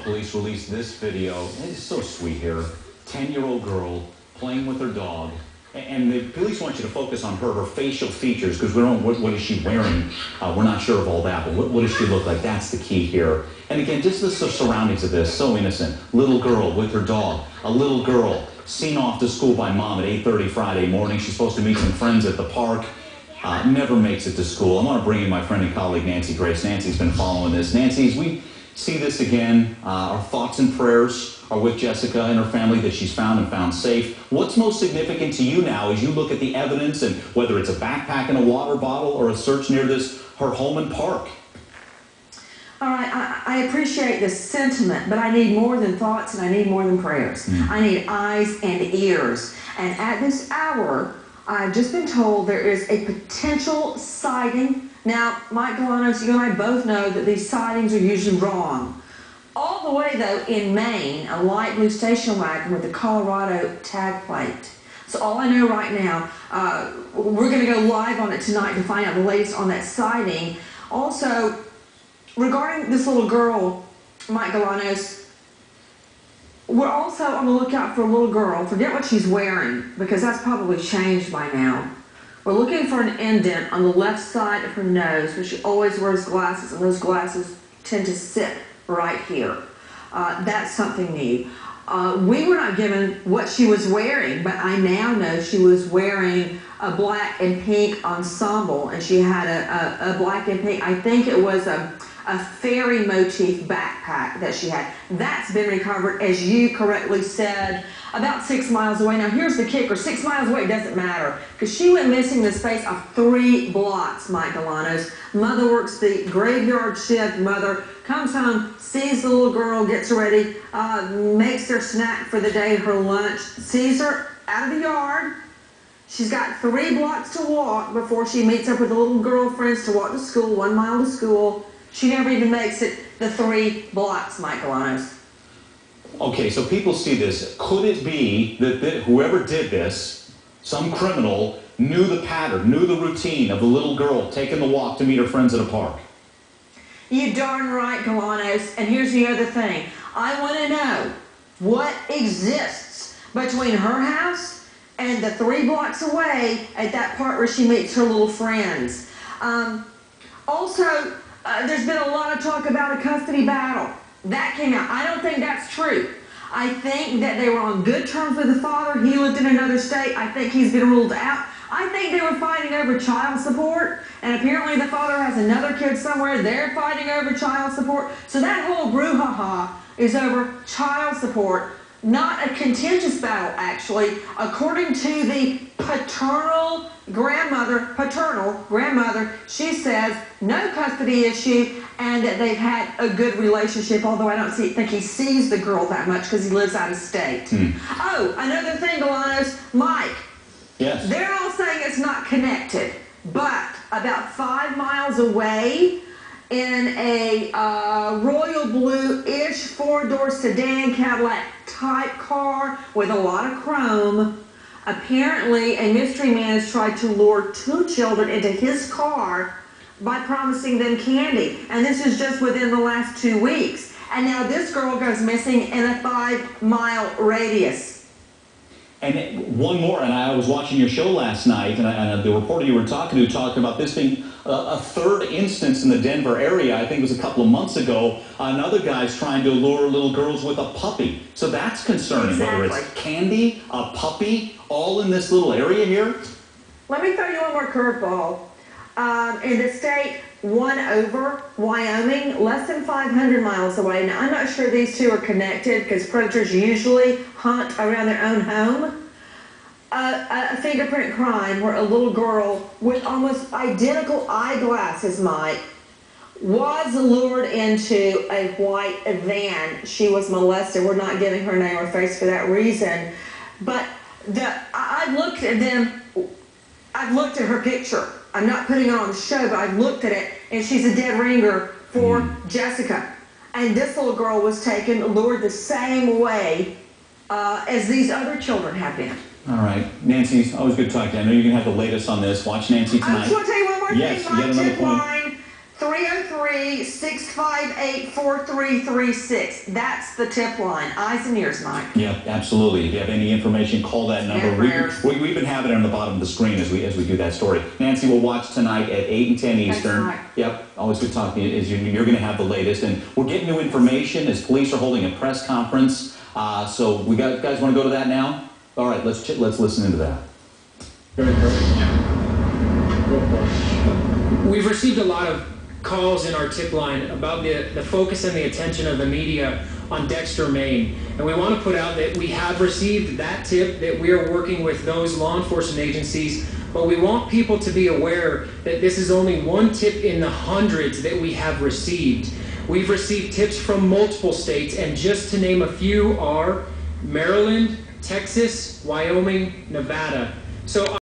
Police released this video. It's so sweet here. 10-year-old girl playing with her dog. And the police want you to focus on her facial features, because we don't know what is she wearing. We're not sure of all that, but what does she look like? That's the key here. And again, just the surroundings of this, so innocent. Little girl with her dog. A little girl seen off to school by mom at 8:30 Friday morning. She's supposed to meet some friends at the park. Never makes it to school. I want to bring in my friend and colleague, Nancy Grace. Nancy's been following this. Nancy, as we see this again, our thoughts and prayers are with Jessica and her family that she's found safe. What's most significant to you now as you look at the evidence, and whether it's a backpack and a water bottle or a search near her home and park? All right, I appreciate the sentiment, but I need more than thoughts and I need more than prayers. I need eyes and ears. And at this hour, I've just been told there is a potential sighting. Now, Mike Galanos, you and I both know that these sightings are usually wrong. All the way, though, in Maine, a light blue station wagon with a Colorado tag plate. So all I know right now, we're going to go live on it tonight to find out the latest on that sighting. Also, regarding this little girl, Mike Galanos, we're also on the lookout for a little girl. Forget what she's wearing, because that's probably changed by now. We're looking for an indent on the left side of her nose, but she always wears glasses, and those glasses tend to sit right here. That's something new. We were not given what she was wearing, but I now know she was wearing a black and pink ensemble, and she had a black and pink, I think it was a fairy motif backpack that she had. That's been recovered, as you correctly said, about 6 miles away. Now here's the kicker, 6 miles away doesn't matter, because she went missing in the space of 3 blocks, Mike Galanos. Mother works the graveyard shift. Mother comes home, sees the little girl, gets ready, makes her snack for the day, her lunch, sees her out of the yard. She's got 3 blocks to walk before she meets up with the little girlfriends to walk to school, 1 mile to school. She never even makes it the 3 blocks, Mike Galanos. Okay, so people see this. Could it be that whoever did this, some criminal, knew the pattern, knew the routine of the little girl taking the walk to meet her friends at a park? You darn right, Galanos. And here's the other thing. I want to know what exists between her house and the 3 blocks away at that part where she meets her little friends. Also, there's been a lot of talk about a custody battle. That came out. I don't think that's true. I think that they were on good terms with the father. He lived in another state. I think he's been ruled out. I think they were fighting over child support, and apparently the father has another kid somewhere. They're fighting over child support. So that whole brouhaha is over child support, not a contentious battle, actually. According to the paternal grandmother, she says no custody issue and that they've had a good relationship, although I don't think he sees the girl that much because he lives out of state. Oh, another thing, Galanos, Mike. Yes. They're all saying it's not connected, but about 5 miles away in a royal blue-ish 4-door sedan Cadillac type car with a lot of chrome, apparently a mystery man has tried to lure 2 children into his car by promising them candy. And this is just within the last 2 weeks. And now this girl goes missing in a 5-mile radius. And one more, and I was watching your show last night, and the reporter you were talking to talked about this being a 3rd instance in the Denver area. I think it was a couple of months ago. Another guy's trying to lure little girls with a puppy. So that's concerning, exactly. Whether it's candy, a puppy, all in this little area here. Let me throw you one more curveball. In the state, 1 over, Wyoming, less than 500 miles away. Now, I'm not sure these two are connected because predators usually hunt around their own home. A fingerprint crime where a little girl with almost identical eyeglasses, Mike, was lured into a white van. She was molested. We're not giving her name or face for that reason. But I've looked at them. I've looked at her picture. I'm not putting it on the show, but I've looked at it, and she's a dead ringer for Jessica. And this little girl was taken, lured the same way as these other children have been. All right. Nancy, it's always good to talk to you. I know you're going to have the latest on this. Watch Nancy tonight. I just want to tell you one more thing, Mike. Yes, you got another point. Tip line 303 833-658-4336. That's the tip line. Eyes and ears, Mike. Yep, absolutely. If you have any information, call that number. We've been having it on the bottom of the screen as we do that story. Nancy, we'll watch tonight at 8 and 10 Eastern. Thanks, Mike. Yep, always good talking to you. You're going to have the latest, and we're getting new information as police are holding a press conference. So we guys want to go to that now? All right, let's listen into that. We've received a lot of calls in our tip line about the focus and the attention of the media on Dexter, Maine. And we want to put out that we have received that tip, that we are working with those law enforcement agencies, but we want people to be aware that this is only one tip in the hundreds that we have received. We've received tips from multiple states, and just to name a few are Maryland, Texas, Wyoming, Nevada. So